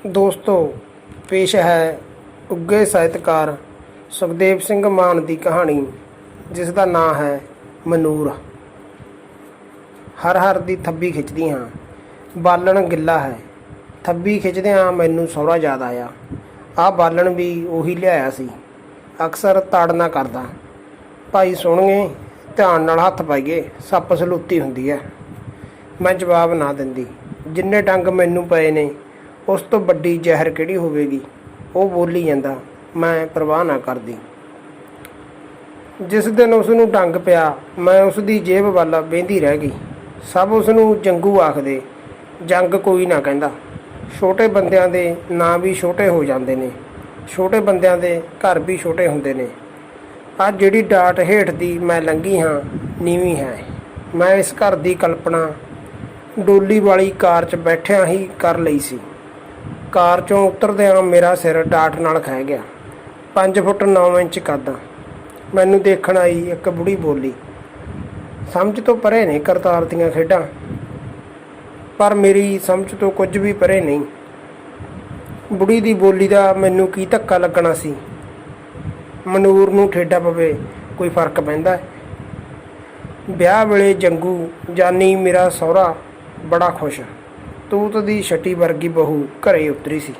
दोस्तों, पेश है ਉੱਘੇ ਸਾਹਿਤਕਾਰ ਸੁਖਦੇਵ ਸਿੰਘ ਮਾਨ ਦੀ ਕਹਾਣੀ जिस का नाम है मनूर। हर हर दी थब्बी खिंचदी हाँ, बालन गिला है, थब्बी खिंचदियां मैनू सौरा याद आया। आ बालन भी उही लियाया सी, अक्सर ताड़ना करदा। भाई सुणगे ध्यान नाल हत्थ पाईए, सप्प सलूती हुंदी है। मैं जवाब ना दिंदी, जिन्ने डंग मैनू पए ने उस तो वड्डी जहर किहड़ी होवेगी। वो बोली जांदा, मैं परवाह ना करदी। जिस दिन उसनूं डंग पिया, मैं उसकी जेब वाल वेंदी रह गई। सब उसनूं जंगू आखदे, जंग कोई ना कहंदा। छोटे बंदियां दे नां भी छोटे हो जांदे ने, छोटे बंदियां दे घर भी छोटे हुंदे ने। अज जिहड़ी डाट हेठ दी मैं लंघी हाँ, नीवीं है। मैं इस घर दी कल्पना डोली वाली कार च बैठिया ही कर लई सी। कार चों उतरदिआं मेरा सिर डाट नाल खह गया। 5 फुट 9 इंच कद। मैनू देखण आई एक बुढ़ी बोली, समझ तो परे ने करतार दीआं खेडां, पर मेरी समझ तो कुछ भी परे नहीं। बुढ़ी दी बोली दा मैनू की धक्का लगना सी। मनूर नूं ठेडा पवे कोई फर्क पैंदा है। ब्याह वेले जंगू जानी मेरा सहुरा बड़ा खुश। तूत दी छटी वर्गी बहू घरे उतरी सी।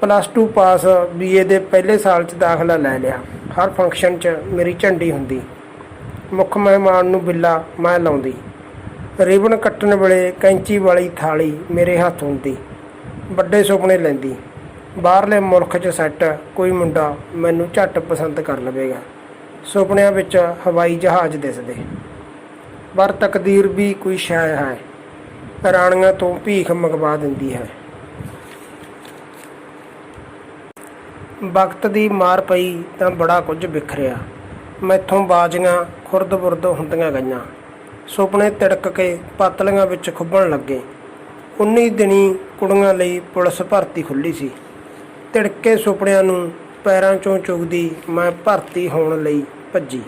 +2 पास BA दे पहले साल च दाखला लै लिया। हर फंक्शन च मेरी झंडी हुंदी। मुख मेहमान नूं बिल्ला मैं लाउंदी। रिबन कट्टण वेले कैंची वाली थाली मेरे हत्थ हुंदी। वड्डे सुपने लैंदी, बाहरले मुल्क च सैट कोई मुंडा मैनू झट पसंद कर लवेगा। सुपनिਆਂ विच हवाई जहाज़ दिसदे, पर तकदीर भी कोई शै है, राणियां तो भीख मंगवा दिंदी है। वक्त की मार पई तो बड़ा कुछ बिखरिया। मैथों बाजियां खुरद बुरद हुंदियां गईयां। सुपने तिड़क के पातलियां विच खुब्बण लगे। 19 दिनी कुड़ियां लई पुलिस भर्ती खुली सी। तिड़के सुपनिਆਂ नूं पैरां चों चुगदी मैं भर्ती होण लई भज्जी।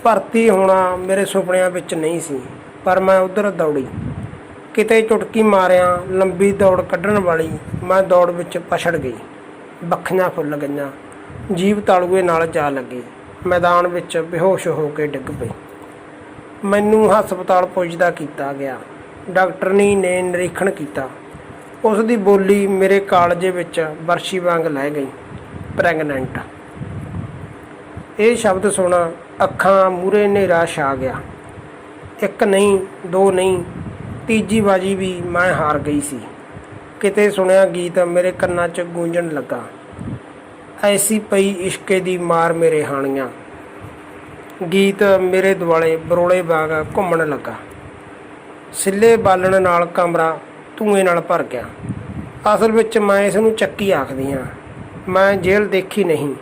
भर्ती होना मेरे सुपनिਆਂ विच नहीं सी, पर मैं उधर दौड़ी। किते चुटकी मारिया लंबी दौड़ कड्ढण वाली मैं दौड़ विच पछड़ गई। बखियां फुल गईयां, जीभ तालूए नाल जा लगी। मैदान विच बेहोश हो के डिग पई। मैनू हस्पताल पुजदा कीता गया। डॉक्टरनी ने निरीखण किया। उस दी बोली मेरे कालजे विच बरछी वांग लै गई, प्रैगनेंट। ये शब्द सुन अखां मूहरे हनेरा छा गया। एक नहीं, 2 नहीं, तीजी बाजी भी मैं हार गई सी। किते सुनिया गीत मेरे कन्नां च गूंजण लगा, ऐसी पई इश्के दी मार मेरे हाणियां। गीत मेरे दुआले बरोले वांग घुम्मण लगा। सिले बालण नाल कमरा धुएं नाल भर गया। असल विच मैं इस नूं चक्की आखदी हां। मैं जेल देखी नहीं,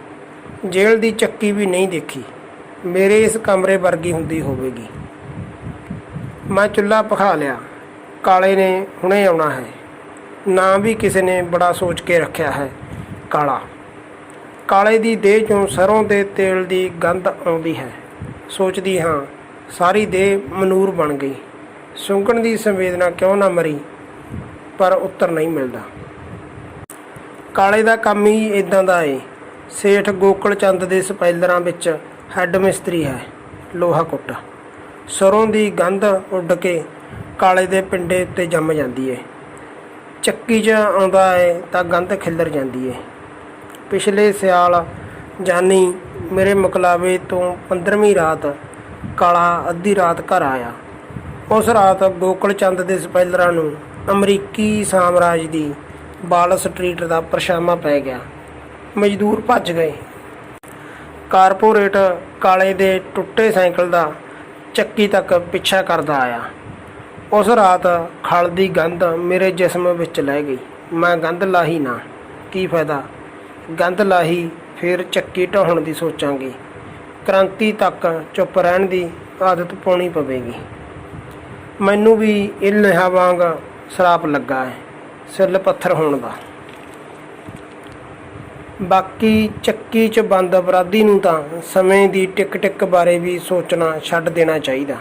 जेल दी चक्की भी नहीं देखी। मेरे इस कमरे वर्गी हुंदी होवेगी। मैं चुल्हा पखा लिया। काले ने हुणे आउणा है। ना भी किसी ने बड़ा सोच के रखा है। काला काले दी देह चों सरों दे तेल दी गंध आउंदी है। सोचदी हाँ, सारी देह मनूर बन गई। सुंघण दी संवेदना क्यों ना मरी, पर उत्तर नहीं मिलता। काले दा काम ही इदां दा है। सेठ गोकल चंद दे स्पैलरां विच हैड मिस्त्री है, लोहा कुੱਟ। सरों दी गंध उड़ के काले दे पिंडे उत्ते जम जाती है। ਚੱਕੀ 'ਚ ਆਉਂਦਾ ਹੈ ਤਾਂ ਗੰਧ ਖਿੱਲਰ ਜਾਂਦੀ ਹੈ। ਪਿਛਲੇ ਸਿਆਲ ਜਾਨੀ ਮੇਰੇ ਮੁਕਲਾਵੇ ਤੋਂ 15ਵੀਂ ਰਾਤ ਕਾਲਾ ਅੱਧੀ ਰਾਤ ਘਰ ਆਇਆ। ਉਸ ਰਾਤ ਗੋਕਲ ਚੰਦ ਦੇ ਸਪੈਲਰਾਂ ਨੂੰ ਅਮਰੀਕੀ ਸਾਮਰਾਜ ਦੀ ਵਾਲ ਸਟਰੀਟ ਦਾ ਪਰਛਾਵਾਂ ਪੈ ਗਿਆ। ਮਜ਼ਦੂਰ ਭੱਜ ਗਏ। ਕਾਰਪੋਰੇਟ ਕਾਲੇ ਦੇ ਟੁੱਟੇ ਸਾਈਕਲ ਦਾ ਚੱਕੀ ਤੱਕ ਪਿੱਛਾ ਕਰਦਾ ਆਇਆ। उस रात खल दी गंध मेरे जिस्म विच लै गई। मैं गंध लाही ना, की फायदा। गंध लाही फिर चक्की ढाउण दी सोचांगी। क्रांति तक चुप रहण दी आदत पाउणी पवेगी। मैनू भी इल्हा वांग सराप लगा है, सिल पत्थर होण दा। बाकी चक्की च बंद अपराधी नूं तां समय दी टिक टिक बारे भी सोचना छड्ड देना चाहीदा।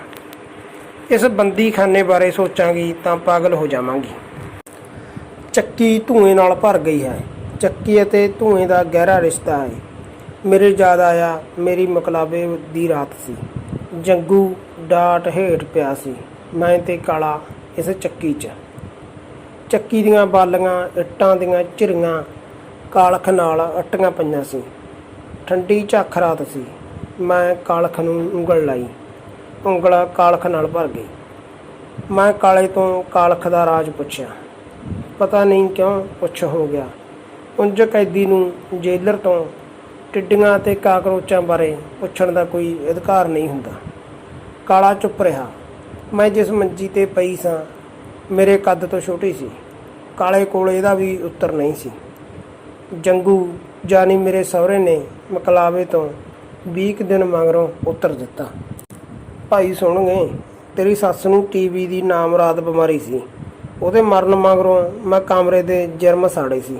इस बंदी खाने बारे सोचांगी तो पागल हो जावांगी। ਚੱਕੀ ਧੂਏ ਨਾਲ ਭਰ ਗਈ ਹੈ। ਚੱਕੀ ਅਤੇ ਧੂਏ ਦਾ ਗਹਿਰਾ ਰਿਸ਼ਤਾ ਹੈ। ਮੇਰੇ ਯਾਦ ਆਇਆ ਮੇਰੀ ਮੁਕਲਾਵੇ ਦੀ ਰਾਤ ਸੀ। ਜੰਗੂ ਡਾਟ ਹੇਠ ਪਿਆ ਸੀ, ਮੈਂ ਤੇ ਕਾਲਾ ਇਸ ਚੱਕੀ 'ਚ। ਚੱਕੀ ਦੀਆਂ ਬਾਲੀਆਂ ਇੱਟਾਂ ਦੀਆਂ ਝਿਰੀਆਂ ਕਾਲਖ ਨਾਲ ਅੱਟੀਆਂ ਪਈਆਂ ਸੀ। ਠੰਡੀ ਝੱਖ ਰਾਤ ਸੀ। ਮੈਂ ਕਾਲਖ ਨੂੰ ਉਂਗਲ ਲਾਈ, ਉਂਗਲ ਕਾਲਖ ਨਾਲ ਭਰ ਗਈ। ਮੈਂ ਕਾਲੇ ਤੋਂ ਕਾਲਖ ਦਾ ਰਾਜ ਪੁੱਛਿਆ। ਪਤਾ ਨਹੀਂ ਕਿਉਂ ਪੁੱਛ ਹੋ ਗਿਆ। ਉਂਝ ਕੈਦੀ ਨੂੰ ਜੇਲਰ ਤੋਂ ਟਿੱਡੀਆਂ ਅਤੇ ਕਾਕਰੋਚਾਂ ਬਾਰੇ ਪੁੱਛਣ ਦਾ ਕੋਈ ਅਧਿਕਾਰ ਨਹੀਂ ਹੁੰਦਾ। ਕਾਲਾ ਚੁੱਪ ਰਿਹਾ। ਮੈਂ ਜਿਸ ਮੰਜੀ 'ਤੇ ਪਈ ਸਾਂ ਮੇਰੇ ਕੱਦ ਤੋਂ ਛੋਟੀ ਸੀ। ਕਾਲੇ ਕੋਲ ਇਹਦਾ ਵੀ ਉੱਤਰ ਨਹੀਂ ਸੀ। ਜੰਗੂ ਜਾਨੀ ਮੇਰੇ ਸਹੁਰੇ ਨੇ ਮਕਲਾਵੇ ਤੋਂ 20 ਕੁ ਦਿਨ ਮਗਰੋਂ ਉੱਤਰ ਦਿੱਤਾ। ਭਾਈ ਸੁਣ ਗਏ, ਤੇਰੀ ਸੱਸ ਨੂੰ ਟੀਵੀ ਦੀ ਨਾਮੁਰਾਦ ਬਿਮਾਰੀ ਸੀ। ਉਹਦੇ ਮਰਨ ਮਗਰੋਂ ਮੈਂ ਕਮਰੇ ਦੇ ਜਰਮ ਸਾੜੇ ਸੀ।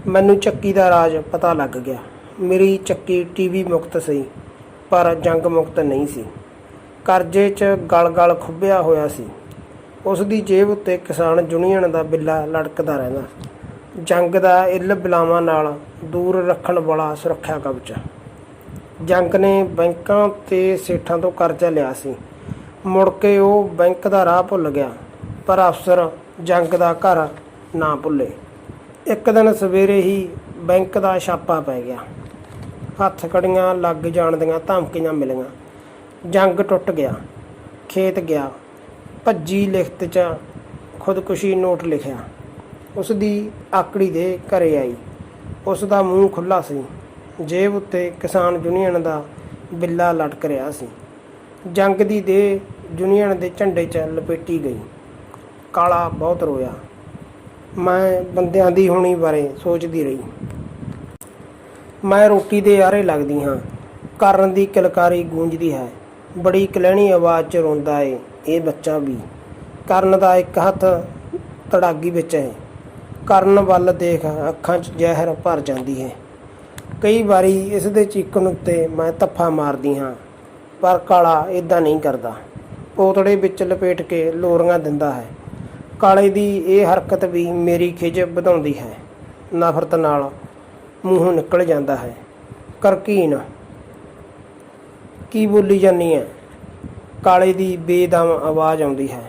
ਮੈਨੂੰ ਚੱਕੀ ਦਾ ਰਾਜ ਪਤਾ ਲੱਗ ਗਿਆ। ਮੇਰੀ ਚੱਕੀ ਟੀਵੀ ਮੁਕਤ ਸੀ, ਪਰ ਜੰਗ ਮੁਕਤ ਨਹੀਂ ਸੀ। ਕਰਜ਼ੇ 'ਚ ਗਲ ਖੁੱਭਿਆ ਹੋਇਆ ਸੀ। ਉਸ ਦੀ ਜੇਬ ਉੱਤੇ ਕਿਸਾਨ ਯੂਨੀਅਨ ਦਾ ਬਿੱਲਾ ਲਟਕਦਾ ਰਹਿੰਦਾ। ਜੰਗ ਦਾ ਇੱਲ ਬਿਲਾਵਾਂ ਨਾਲ ਦੂਰ ਰੱਖਣ ਵਾਲਾ ਸੁਰੱਖਿਆ ਕਵਚ। ਜੰਗ ਨੇ ਬੈਂਕਾਂ ਤੇ ਸੇਠਾਂ ਤੋਂ ਕਰਜ਼ਾ ਲਿਆ ਸੀ। ਮੁੜ ਕੇ ਉਹ ਬੈਂਕ ਦਾ ਰਾਹ ਭੁੱਲ ਗਿਆ, ਪਰ ਅਫਸਰ ਜੰਗ ਦਾ ਘਰ ਨਾ ਭੁੱਲੇ। ਇੱਕ ਦਿਨ ਸਵੇਰੇ ਹੀ ਬੈਂਕ ਦਾ ਛਾਪਾ ਪੈ ਗਿਆ। ਹੱਥ ਕੜੀਆਂ ਲੱਗ ਜਾਣ ਦੀਆਂ ਧਮਕੀਆਂ ਮਿਲੀਆਂ। ਜੰਗ ਟੁੱਟ ਗਿਆ। ਖੇਤ ਗਿਆ। ਭੱਜੀ ਲਿਖਤ 'ਚ ਖੁਦਕੁਸ਼ੀ ਨੋਟ ਲਿਖਿਆ। ਉਸ ਦੀ ਆਕੜੀ ਦੇ ਘਰੇ ਆਈ। ਉਸ ਦਾ ਮੂੰਹ ਖੁੱਲ੍ਹਾ ਸੀ। ਜੇਬ ਉੱਤੇ ਕਿਸਾਨ ਯੂਨੀਅਨ ਦਾ ਬਿੱਲਾ ਲਟਕ ਰਿਹਾ ਸੀ। ਜੰਗ ਦੀ ਦੇਹ ਯੂਨੀਅਨ ਦੇ ਝੰਡੇ 'ਚ ਲਪੇਟੀ ਗਈ। ਕਾਲਾ ਬਹੁਤ ਰੋਇਆ। ਮੈਂ ਬੰਦਿਆਂ ਦੀ ਹੋਣੀ ਬਾਰੇ ਸੋਚਦੀ ਰਹੀ। ਮੈਂ ਰੋਟੀ ਦੇ ਆਰੇ ਲੱਗਦੀ ਹਾਂ। ਕਰਨ ਦੀ ਕਿਲਕਾਰੀ ਗੂੰਜਦੀ ਹੈ। ਬੜੀ ਕਲਹਿਣੀ ਆਵਾਜ਼ 'ਚ ਰੋਂਦਾ ਏ ਇਹ ਬੱਚਾ ਵੀ। ਕਰਨ ਦਾ ਇੱਕ ਹੱਥ ਤੜਾਗੀ ਵਿੱਚ ਹੈ। ਕਰਨ ਵੱਲ ਦੇਖ ਅੱਖਾਂ 'ਚ ਜ਼ਹਿਰ ਭਰ ਜਾਂਦੀ ਹੈ। ਕਈ ਵਾਰੀ ਇਸ ਦੇ ਚੀਕਣ ਉੱਤੇ ਮੈਂ ਧੱਫਾ ਮਾਰਦੀ ਹਾਂ, ਪਰ ਕਾਲਾ ਇੱਦਾਂ ਨਹੀਂ ਕਰਦਾ। ਪੋਤੜੇ ਵਿੱਚ ਲਪੇਟ ਕੇ ਲੋਰੀਆਂ ਦਿੰਦਾ ਹੈ। ਕਾਲੇ ਦੀ ਇਹ ਹਰਕਤ ਵੀ ਮੇਰੀ ਖਿਝ ਵਧਾਉਂਦੀ ਹੈ। ਨਫ਼ਰਤ ਨਾਲ ਮੂੰਹੋਂ ਨਿਕਲ ਜਾਂਦਾ ਹੈ, ਕਰਕੀਨ। ਕੀ ਬੋਲੀ ਜਾਂਦੀ ਹੈ? ਕਾਲੇ ਦੀ ਬੇਦਮ ਆਵਾਜ਼ ਆਉਂਦੀ ਹੈ।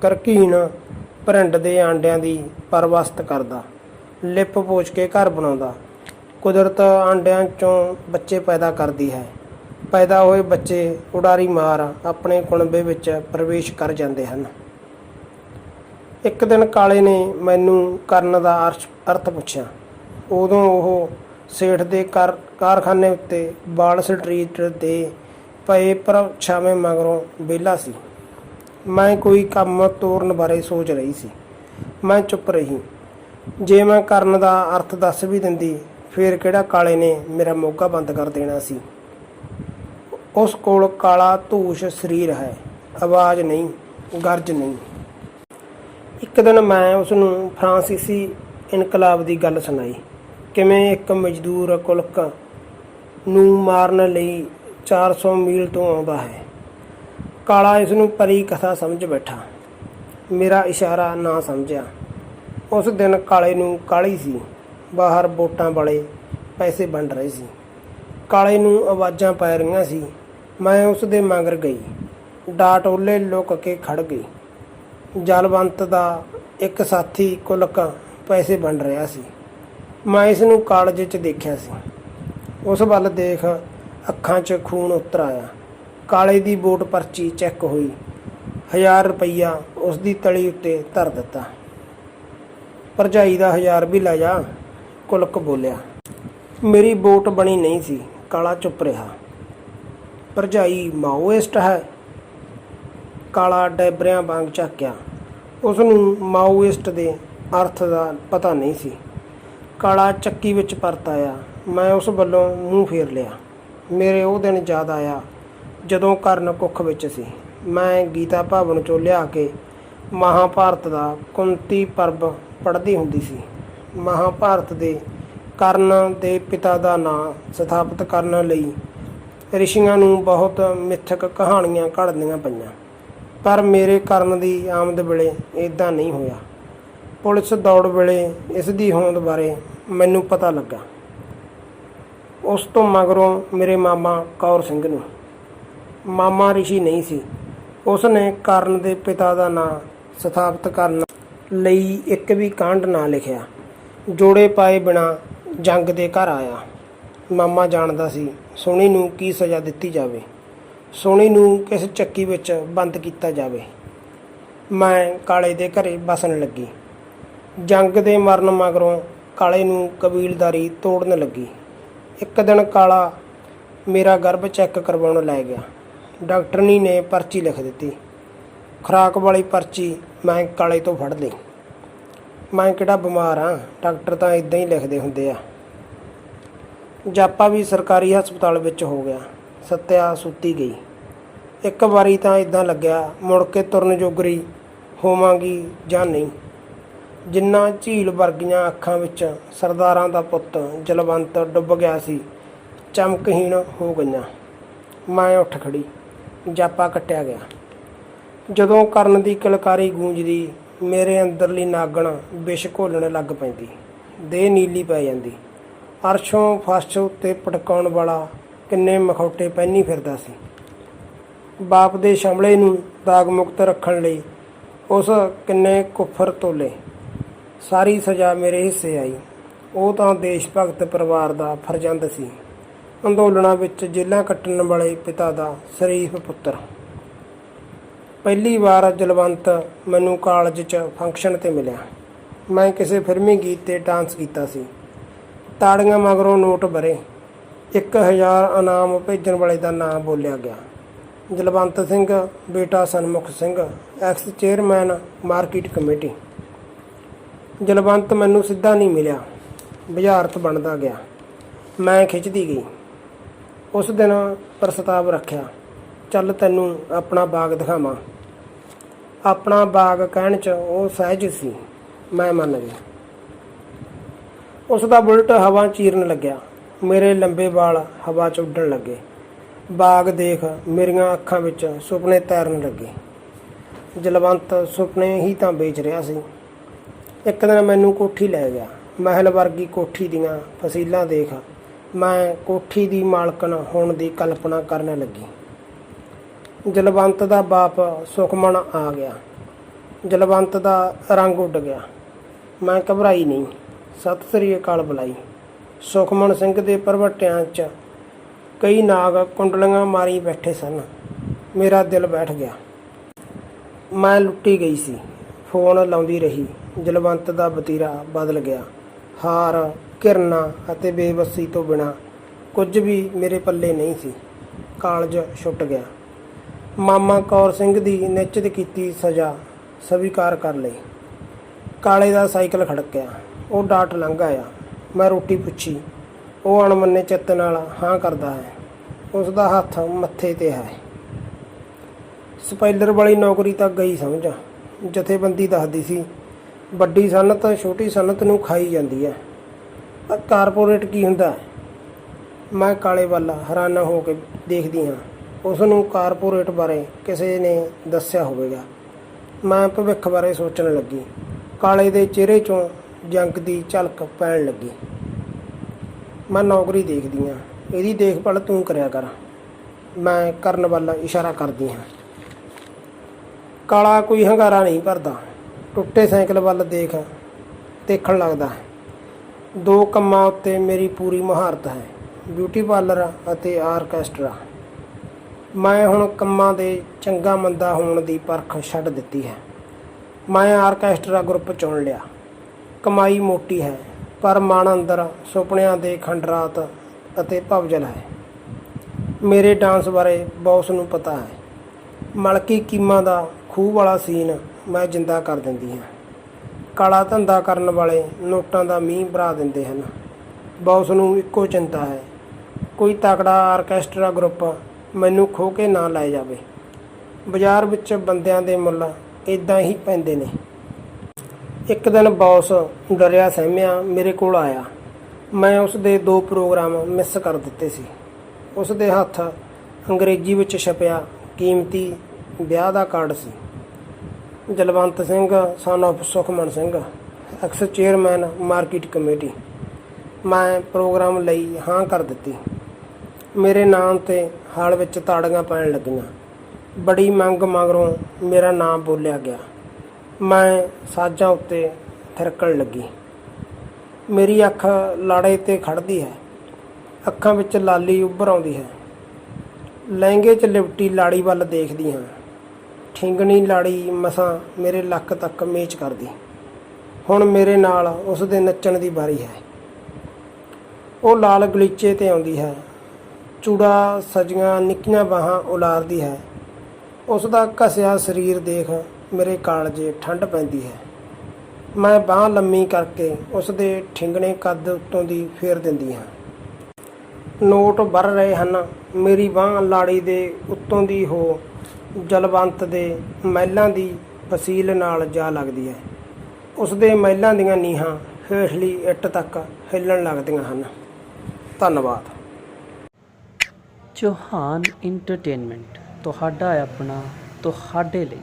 ਕਰਕੀਨ ਭਰਿੰਡ ਦੇ ਆਂਡਿਆਂ ਦੀ ਪਰਵਸਤ ਕਰਦਾ, ਲਿਪ ਪੋਚ ਕੇ ਘਰ ਬਣਾਉਂਦਾ। ਕੁਦਰਤ ਆਂਡਿਆਂ 'ਚੋਂ ਬੱਚੇ ਪੈਦਾ ਕਰਦੀ ਹੈ। ਪੈਦਾ ਹੋਏ ਬੱਚੇ ਉਡਾਰੀ ਮਾਰ ਆਪਣੇ ਕੁਣਬੇ ਵਿੱਚ ਪ੍ਰਵੇਸ਼ ਕਰ ਜਾਂਦੇ ਹਨ। ਇੱਕ ਦਿਨ ਕਾਲੇ ਨੇ ਮੈਨੂੰ ਕਰਨ ਦਾ ਅਰਥ ਪੁੱਛਿਆ। ਉਦੋਂ ਉਹ ਸੇਠ ਦੇ ਕਾਰਖਾਨੇ ਉੱਤੇ ਵਾਲ ਸਟਰੀਟ ਦੇ ਪਏ ਪਰਛਾਵੇਂ ਮਗਰੋਂ ਵਿਹਲਾ ਸੀ। ਮੈਂ ਕੋਈ ਕੰਮ ਤੋਰਨ ਬਾਰੇ ਸੋਚ ਰਹੀ ਸੀ। ਮੈਂ ਚੁੱਪ ਰਹੀ। ਜੇ ਮੈਂ ਕਰਨ ਦਾ ਅਰਥ ਦੱਸ ਵੀ ਦਿੰਦੀ, ਫਿਰ ਕਿਹੜਾ ਕਾਲੇ ਨੇ ਮੇਰਾ ਮੋਗਾ ਬੰਦ ਕਰ ਦੇਣਾ ਸੀ। ਉਸ ਕੋਲ ਕਾਲਾ ਧੂਸ਼ ਸਰੀਰ ਹੈ, ਆਵਾਜ਼ ਨਹੀਂ, ਗਰਜ ਨਹੀਂ। ਇੱਕ ਦਿਨ ਮੈਂ ਉਸ ਨੂੰ ਫਰਾਂਸੀਸੀ ਇਨਕਲਾਬ ਦੀ ਗੱਲ ਸੁਣਾਈ। ਕਿਵੇਂ ਇੱਕ ਮਜ਼ਦੂਰ ਕੁਲਕ ਨੂੰ ਮਾਰਨ ਲਈ 400 ਮੀਲ ਤੋਂ ਆਉਂਦਾ ਹੈ। ਕਾਲਾ ਇਸ ਨੂੰ ਪਰੀ ਕਥਾ ਸਮਝ ਬੈਠਾ। ਮੇਰਾ ਇਸ਼ਾਰਾ ਨਾ ਸਮਝਿਆ। ਉਸ ਦਿਨ ਕਾਲੇ ਨੂੰ ਕਾਹਲੀ ਸੀ। ਬਾਹਰ ਵੋਟਾਂ ਵਾਲੇ ਪੈਸੇ ਵੰਡ ਰਹੇ ਸੀ। ਕਾਲੇ ਨੂੰ ਆਵਾਜ਼ਾਂ ਪੈ ਰਹੀਆਂ ਸੀ। ਮੈਂ ਉਸ ਦੇ ਮਗਰ ਗਈ। ਡਾਟ ਓਲੇ ਲੁਕ ਕੇ ਖੜ ਗਈ। ਜਲਵੰਤ ਦਾ ਇੱਕ ਸਾਥੀ ਕੁਲਕ ਪੈਸੇ ਵੰਡ ਰਿਹਾ ਸੀ। ਮੈਂ ਇਸ ਨੂੰ ਕਾਲਜ 'ਚ ਦੇਖਿਆ ਸੀ। ਉਸ ਵੱਲ ਦੇਖ ਅੱਖਾਂ 'ਚ ਖੂਨ ਉਤਰ ਆਇਆ। ਕਾਲੇ ਦੀ ਵੋਟ ਪਰਚੀ ਚੈੱਕ ਹੋਈ। 1000 ਰੁਪਈਆ ਉਸ ਦੀ ਤਲੀ ਉੱਤੇ ਧਰ ਦਿੱਤਾ। ਭਰਜਾਈ ਦਾ 1000 ਵੀ ਲੈ ਜਾ, ਕੁਲਕ ਬੋਲਿਆ। ਮੇਰੀ ਵੋਟ ਬਣੀ ਨਹੀਂ ਸੀ। ਕਾਲਾ ਚੁੱਪ ਰਿਹਾ। ਭਰਜਾਈ ਮਾਓਇਸਟ ਹੈ? ਕਾਲਾ ਡੈਬਰਿਆਂ ਵਾਂਗ ਝਾਕਿਆ। ਉਸ ਨੂੰ ਮਾਓਇਸਟ ਦੇ ਅਰਥ ਦਾ ਪਤਾ ਨਹੀਂ ਸੀ। ਕਾਲਾ ਚੱਕੀ ਵਿੱਚ ਪਰਤ ਆਇਆ। ਮੈਂ ਉਸ ਵੱਲੋਂ ਮੂੰਹ ਫੇਰ ਲਿਆ। ਮੇਰੇ ਉਹ ਦਿਨ ਯਾਦ ਆਇਆ ਜਦੋਂ ਕਰਨ ਕੁੱਖ ਵਿੱਚ ਸੀ। ਮੈਂ ਗੀਤਾ ਭਵਨ 'ਚੋਂ ਲਿਆ ਕੇ ਮਹਾਭਾਰਤ ਦਾ ਕੁੰਤੀ ਪਰਬ ਪੜ੍ਹਦੀ ਹੁੰਦੀ ਸੀ। ਮਹਾਭਾਰਤ ਦੇ ਕਰਨ ਦੇ ਪਿਤਾ ਦਾ ਨਾਂ ਸਥਾਪਿਤ ਕਰਨ ਲਈ ਰਿਸ਼ੀਆਂ ਨੂੰ ਬਹੁਤ ਮਿੱਥਕ ਕਹਾਣੀਆਂ ਘੜਨੀਆਂ ਪਈਆਂ, ਪਰ ਮੇਰੇ ਕਰਨ ਦੀ ਆਮਦ ਵੇਲੇ ਇੱਦਾਂ ਨਹੀਂ ਹੋਇਆ। ਪੁਲਿਸ ਦੌੜ ਵੇਲੇ ਇਸ ਦੀ ਹੋਂਦ ਬਾਰੇ ਮੈਨੂੰ ਪਤਾ ਲੱਗਾ। ਉਸ ਤੋਂ ਮਗਰੋਂ ਮੇਰੇ ਮਾਮਾ ਕੌਰ ਸਿੰਘ ਨੂੰ, ਮਾਮਾ ਰਿਸ਼ੀ ਨਹੀਂ ਸੀ, ਉਸ ਨੇ ਕਰਨ ਦੇ ਪਿਤਾ ਦਾ ਨਾਂ ਸਥਾਪਿਤ ਕਰਨ ਲਈ ਇੱਕ ਵੀ ਕਾਂਡ ਨਾ ਲਿਖਿਆ। ਜੋੜੇ ਪਾਏ ਬਿਨਾਂ ਜੰਗ ਦੇ ਘਰ ਆਇਆ। ਮਾਮਾ ਜਾਣਦਾ ਸੀ ਸੋਹਣੀ ਨੂੰ ਕੀ ਸਜ਼ਾ ਦਿੱਤੀ ਜਾਵੇ, ਸੋਹਣੀ ਨੂੰ ਕਿਸ ਚੱਕੀ ਵਿੱਚ ਬੰਦ ਕੀਤਾ ਜਾਵੇ। ਮੈਂ ਕਾਲੇ ਦੇ ਘਰੇ ਵਸਣ ਲੱਗੀ। ਜੰਗ ਦੇ ਮਰਨ ਮਗਰੋਂ ਕਾਲੇ ਨੂੰ ਕਬੀਲਦਾਰੀ ਤੋੜਨ ਲੱਗੀ। ਇੱਕ ਦਿਨ ਕਾਲਾ ਮੇਰਾ ਗਰਭ ਚੈੱਕ ਕਰਵਾਉਣ ਲੈ ਗਿਆ। ਡਾਕਟਰਨੀ ਨੇ ਪਰਚੀ ਲਿਖ ਦਿੱਤੀ। ਖੁਰਾਕ ਵਾਲੀ ਪਰਚੀ ਮੈਂ ਕਾਲੇ ਤੋਂ ਫੜ ਲਈ। ਮੈਂ ਕਿਹੜਾ ਬਿਮਾਰ ਹਾਂ, ਡਾਕਟਰ ਤਾਂ ਇਦਾਂ ਹੀ ਲਿਖਦੇ ਹੁੰਦੇ ਆ। ਜਾਪਾ ਵੀ ਸਰਕਾਰੀ ਹਸਪਤਾਲ ਵਿੱਚ ਹੋ ਗਿਆ। ਸੱਤਿਆ ਸੁੱਤੀ ਗਈ। ਇੱਕ ਵਾਰੀ ਤਾਂ ਇਦਾਂ ਲੱਗਿਆ ਮੁੜ ਕੇ ਤੁਰਨ ਜੋਗਰੀ ਹੋਵਾਂਗੀ ਜਾਂ ਨਹੀਂ। ਜਿੰਨਾ ਝੀਲ ਵਰਗੀਆਂ ਅੱਖਾਂ ਵਿੱਚ ਸਰਦਾਰਾਂ ਦਾ ਪੁੱਤ ਜਲਵੰਤ ਡੁੱਬ ਗਿਆ ਸੀ, ਚਮਕਹੀਣ ਹੋ ਗਈਆਂ। ਮੈਂ ਉੱਠ ਖੜੀ। ਜਾਪਾ ਕੱਟਿਆ ਗਿਆ। ਜਦੋਂ ਕਰਨ ਦੀ ਕਿਲਕਾਰੀ ਗੂੰਜਦੀ, ਮੇਰੇ ਅੰਦਰਲੀ ਨਾਗਣ ਵਿਸ਼ ਘੋਲਣ ਲੱਗ ਪੈਂਦੀ, ਦੇਹ ਨੀਲੀ ਪੈ ਜਾਂਦੀ। ਅਰਸ਼ੋਂ ਫਰਸ਼ ਉੱਤੇ ਪਟਕਾਉਣ ਵਾਲਾ ਕਿੰਨੇ ਮਖੌਟੇ ਪਹਿਨੀ ਫਿਰਦਾ ਸੀ। ਬਾਪ ਦੇ ਸ਼ਮਲੇ ਨੂੰ ਦਾਗ ਮੁਕਤ ਰੱਖਣ ਲਈ ਉਸ ਕਿੰਨੇ ਕੁਫਰ ਤੋਲੇ। ਸਾਰੀ ਸਜ਼ਾ ਮੇਰੇ ਹਿੱਸੇ ਆਈ। ਉਹ ਤਾਂ ਦੇਸ਼ ਭਗਤ ਪਰਿਵਾਰ ਦਾ ਫਰਜ਼ੰਦ ਸੀ, ਅੰਦੋਲਨਾਂ ਵਿੱਚ ਜੇਲਾਂ ਕੱਟਣ ਵਾਲੇ ਪਿਤਾ ਦਾ ਸ਼ਰੀਫ ਪੁੱਤਰ। ਪਹਿਲੀ ਵਾਰ ਜਲਵੰਤ ਮੈਨੂੰ ਕਾਲਜ 'ਚ ਫੰਕਸ਼ਨ 'ਤੇ ਮਿਲਿਆ। ਮੈਂ ਕਿਸੇ ਫਿਲਮੀ ਗੀਤ 'ਤੇ ਡਾਂਸ ਕੀਤਾ ਸੀ। ਤਾੜੀਆਂ ਮਗਰੋਂ ਨੋਟ ਭਰੇ। 1000 ਇਨਾਮ ਭੇਜਣ ਵਾਲੇ ਦਾ ਨਾਂ ਬੋਲਿਆ ਗਿਆ। ਜਲਵੰਤ ਸਿੰਘ ਬੇਟਾ Sanmukh Singh, ex chairman market committee. Jalwant ਮੈਨੂੰ ਸਿੱਧਾ ਨਹੀਂ ਮਿਲਿਆ, ਬੁਝਾਰਤ ਬਣਦਾ ਗਿਆ। ਮੈਂ ਖਿੱਚਦੀ ਗਈ। ਉਸ ਦਿਨ ਪ੍ਰਸਤਾਵ ਰੱਖਿਆ, ਚੱਲ ਤੈਨੂੰ ਆਪਣਾ ਬਾਗ ਦਿਖਾਵਾਂ। ਆਪਣਾ ਬਾਗ ਕਹਿਣ 'ਚ ਉਹ ਸਹਿਜ ਸੀ। ਮੈਂ ਮੰਨ ਗਈ। ਉਸ ਦਾ ਬੁਲਟ ਹਵਾ ਚੀਰਨ ਲੱਗਿਆ। ਮੇਰੇ ਲੰਬੇ ਵਾਲ ਹਵਾ 'ਚ ਉੱਡਣ ਲੱਗੇ। ਬਾਗ ਦੇਖ ਮੇਰੀਆਂ ਅੱਖਾਂ ਵਿੱਚ ਸੁਪਨੇ ਤੈਰਨ ਲੱਗੇ। ਜਲਵੰਤ ਸੁਪਨੇ ਹੀ ਤਾਂ ਵੇਚ ਰਿਹਾ ਸੀ। ਇੱਕ ਦਿਨ ਮੈਨੂੰ ਕੋਠੀ ਲੈ ਗਿਆ। ਮਹਿਲ ਵਰਗੀ ਕੋਠੀ ਦੀਆਂ ਫਸੀਲਾਂ ਦੇਖ ਮੈਂ ਕੋਠੀ ਦੀ ਮਾਲਕਣ ਹੋਣ ਦੀ ਕਲਪਨਾ ਕਰਨ ਲੱਗੀ। ਜਲਵੰਤ ਦਾ ਬਾਪ ਸੁਖਮਨ ਆ ਗਿਆ। ਜਲਵੰਤ ਦਾ ਰੰਗ ਉੱਡ ਗਿਆ। ਮੈਂ ਘਬਰਾਈ ਨਹੀਂ, ਸਤਿ ਸ੍ਰੀ ਅਕਾਲ ਬੁਲਾਈ। ਸੁਖਮਨ ਸਿੰਘ ਦੇ ਭਰਵੱਟਿਆਂ 'ਚ ਕਈ ਨਾਗ ਕੁੰਡਲੀਆਂ ਮਾਰੀ ਬੈਠੇ ਸਨ। ਮੇਰਾ ਦਿਲ ਬੈਠ ਗਿਆ। ਮੈਂ ਲੁੱਟੀ ਗਈ ਸੀ। ਫੋਨ ਲਾਉਂਦੀ ਰਹੀ। ਜਲਵੰਤ ਦਾ ਵਤੀਰਾ ਬਦਲ ਗਿਆ। ਹਾਰ, ਘਿਰਨਾ ਅਤੇ ਬੇਬਸੀ ਤੋਂ ਬਿਨਾਂ ਕੁਝ ਵੀ ਮੇਰੇ ਪੱਲੇ ਨਹੀਂ ਸੀ। ਕਾਲਜ ਛੁੱਟ ਗਿਆ। ਮਾਮਾ ਕੌਰ ਸਿੰਘ ਦੀ ਨਿਸ਼ਚਿਤ ਕੀਤੀ ਸਜ਼ਾ ਸਵੀਕਾਰ ਕਰ ਲਈ। ਕਾਲੇ ਦਾ ਸਾਈਕਲ ਖੜਕਿਆ। ਉਹ ਡਾਟ ਲੰਘ ਆਇਆ। ਮੈਂ ਰੋਟੀ ਪੁੱਛੀ। ਉਹ ਅਣਮੰਨੇ ਚਿੱਤ ਨਾਲ ਹਾਂ ਕਰਦਾ ਹੈ। ਉਸ ਦਾ ਹੱਥ ਮੱਥੇ 'ਤੇ ਹੈ। ਸਪਾਈਲਰ ਵਾਲੀ ਨੌਕਰੀ ਤਾਂ ਗਈ ਸਮਝ। ਜਥੇਬੰਦੀ ਦੱਸਦੀ ਸੀ ਵੱਡੀ ਸਨਅਤ ਛੋਟੀ ਸਨਅਤ ਨੂੰ ਖਾਈ ਜਾਂਦੀ ਹੈ। ਪਰ ਕਾਰਪੋਰੇਟ ਕੀ ਹੁੰਦਾ ਹੈ? ਮੈਂ ਕਾਲੇ ਵੱਲ ਹੈਰਾਨ ਹੋ ਕੇ ਦੇਖਦੀ ਹਾਂ। ਉਸ ਨੂੰ ਕਾਰਪੋਰੇਟ ਬਾਰੇ ਕਿਸੇ ਨੇ ਦੱਸਿਆ ਹੋਵੇਗਾ। ਮੈਂ ਭਵਿੱਖ ਬਾਰੇ ਸੋਚਣ ਲੱਗੀ। ਕਾਲੇ ਦੇ ਚਿਹਰੇ 'ਚੋਂ ਜੰਗ ਦੀ ਝਲਕ ਪੈਣ ਲੱਗੀ। ਮੈਂ ਨੌਕਰੀ ਦੇਖਦੀ ਹਾਂ, ਇਹਦੀ ਦੇਖਭਾਲ ਤੂੰ ਕਰਿਆ ਕਰ। ਮੈਂ ਕਰਨ ਵੱਲ ਇਸ਼ਾਰਾ ਕਰਦੀ ਹਾਂ। ਕਾਲਾ ਕੋਈ ਹੰਗਾਰਾ ਨਹੀਂ ਭਰਦਾ। ਟੁੱਟੇ ਸਾਈਕਲ ਵੱਲ ਦੇਖਣ ਲੱਗਦਾ ਹੈ। 2 ਕੰਮਾਂ ਉੱਤੇ ਮੇਰੀ ਪੂਰੀ ਮੁਹਾਰਤ ਹੈ, ਬਿਊਟੀ ਪਾਰਲਰ ਅਤੇ ਆਰਕੈਸਟਰਾ। ਮੈਂ ਹੁਣ ਕੰਮਾਂ ਦੇ ਚੰਗਾ ਮੰਦਾ ਹੋਣ ਦੀ ਪਰਖ ਛੱਡ ਦਿੱਤੀ ਹੈ। ਮੈਂ ਆਰਕੈਸਟਰਾ ਗਰੁੱਪ ਚੁਣ ਲਿਆ। ਕਮਾਈ ਮੋਟੀ ਹੈ, ਪਰ ਮਨ ਅੰਦਰ ਸੁਪਨਿਆਂ ਦੇ ਖੰਡਰਾਤ ਅਤੇ ਭਵਜਲ ਹੈ। ਮੇਰੇ ਡਾਂਸ ਬਾਰੇ ਬੌਸ ਨੂੰ ਪਤਾ ਹੈ। ਮਲਕੀ ਕੀਮਾ ਦਾ ਖੂਹ ਵਾਲਾ ਸੀਨ ਮੈਂ ਜਿੰਦਾ ਕਰ ਦਿੰਦੀ ਹਾਂ। ਕਾਲਾ ਧੰਦਾ ਕਰਨ ਵਾਲੇ ਨੋਟਾਂ ਦਾ ਮੀਂਹ ਭਰਾ ਦਿੰਦੇ ਹਨ। ਬੌਸ ਨੂੰ ਇੱਕੋ ਚਿੰਤਾ ਹੈ, ਕੋਈ ਤਕੜਾ ਆਰਕੈਸਟਰਾ ਗਰੁੱਪ ਮੈਨੂੰ ਖੋਹ ਕੇ ਨਾ ਲੈ ਜਾਵੇ। ਬਾਜ਼ਾਰ ਵਿੱਚ ਬੰਦਿਆਂ ਦੇ ਮੁੱਲ ਇੱਦਾਂ ਹੀ ਪੈਂਦੇ ਨੇ। ਇੱਕ ਦਿਨ ਬੌਸ ਡਰਿਆ ਸਹਿਮਿਆ ਮੇਰੇ ਕੋਲ ਆਇਆ। ਮੈਂ ਉਸ ਦੇ 2 ਪ੍ਰੋਗਰਾਮ ਮਿਸ ਕਰ ਦਿੱਤੇ ਸੀ। ਉਸ ਦੇ ਹੱਥ ਅੰਗਰੇਜ਼ੀ ਵਿੱਚ ਛਪਿਆ ਕੀਮਤੀ ਵਿਆਹ ਦਾ ਕਾਰਡ ਸੀ। Jalwant Singh son of Sukhman Singh, ex chairman market committee. ਮੈਂ ਪ੍ਰੋਗਰਾਮ ਲਈ ਹਾਂ ਕਰ ਦਿੱਤੀ। ਮੇਰੇ ਨਾਮ 'ਤੇ ਹਾਲ ਵਿੱਚ ਤਾੜੀਆਂ ਪੈਣ ਲੱਗੀਆਂ। ਬੜੀ ਮੰਗ ਮਗਰੋਂ ਮੇਰਾ ਨਾਮ ਬੋਲਿਆ ਗਿਆ। ਮੈਂ ਸਾਜ਼ਾਂ ਉੱਤੇ ਥਿਰਕਣ ਲੱਗੀ। ਮੇਰੀ ਅੱਖ ਲਾੜੇ 'ਤੇ ਖੜ੍ਹਦੀ ਹੈ। ਅੱਖਾਂ ਵਿੱਚ ਲਾਲੀ ਉੱਭਰ ਆਉਂਦੀ ਹੈ। ਲਹਿੰਗੇ 'ਚ ਲਿਪਟੀ ਲਾੜੀ ਵੱਲ ਦੇਖਦੀ ਹਾਂ। ਠਿੰਗਣੀ ਲਾੜੀ ਮਸਾਂ ਮੇਰੇ ਲੱਕ ਤੱਕ ਮੇਚ ਕਰਦੀ। ਹੁਣ ਮੇਰੇ ਨਾਲ ਉਸ ਦੇ ਨੱਚਣ ਦੀ ਵਾਰੀ ਹੈ। ਉਹ ਲਾਲ ਗਲੀਚੇ 'ਤੇ ਆਉਂਦੀ ਹੈ। ਚੂੜਾ ਸਜੀਆਂ ਨਿੱਕੀਆਂ ਬਾਹਾਂ ਉਲਾਰਦੀ ਹੈ। ਉਸ ਦਾ ਘਸਿਆ ਸਰੀਰ ਦੇਖ ਮੇਰੇ ਕਾਲਜੇ ਠੰਡ ਪੈਂਦੀ ਹੈ। ਮੈਂ ਬਾਂਹ ਲੰਮੀ ਕਰਕੇ ਉਸ ਦੇ ਠਿੰਗਣੇ ਕੱਦ ਉੱਤੋਂ ਦੀ ਫੇਰ ਦਿੰਦੀ ਹਾਂ। ਨੋਟ ਵਰ ਰਹੇ ਹਨ। ਮੇਰੀ ਬਾਂਹ ਲਾੜੀ ਦੇ ਉੱਤੋਂ ਦੀ ਹੋ ਜਲਵੰਤ ਦੇ ਮਹਿਲਾਂ ਦੀ ਫਸੀਲ ਨਾਲ ਜਾ ਲੱਗਦੀ ਹੈ। ਉਸ ਦੇ ਮਹਿਲਾਂ ਦੀਆਂ ਨੀਹਾਂ ਹੇਠਲੀ ਇੱਟ ਤੱਕ ਹਿੱਲਣ ਲੱਗਦੀਆਂ ਹਨ। ਧੰਨਵਾਦ। ਚੌਹਾਨ ਇੰਟਰਟੇਨਮੈਂਟ ਤੁਹਾਡਾ ਆਪਣਾ, ਤੁਹਾਡੇ ਲਈ।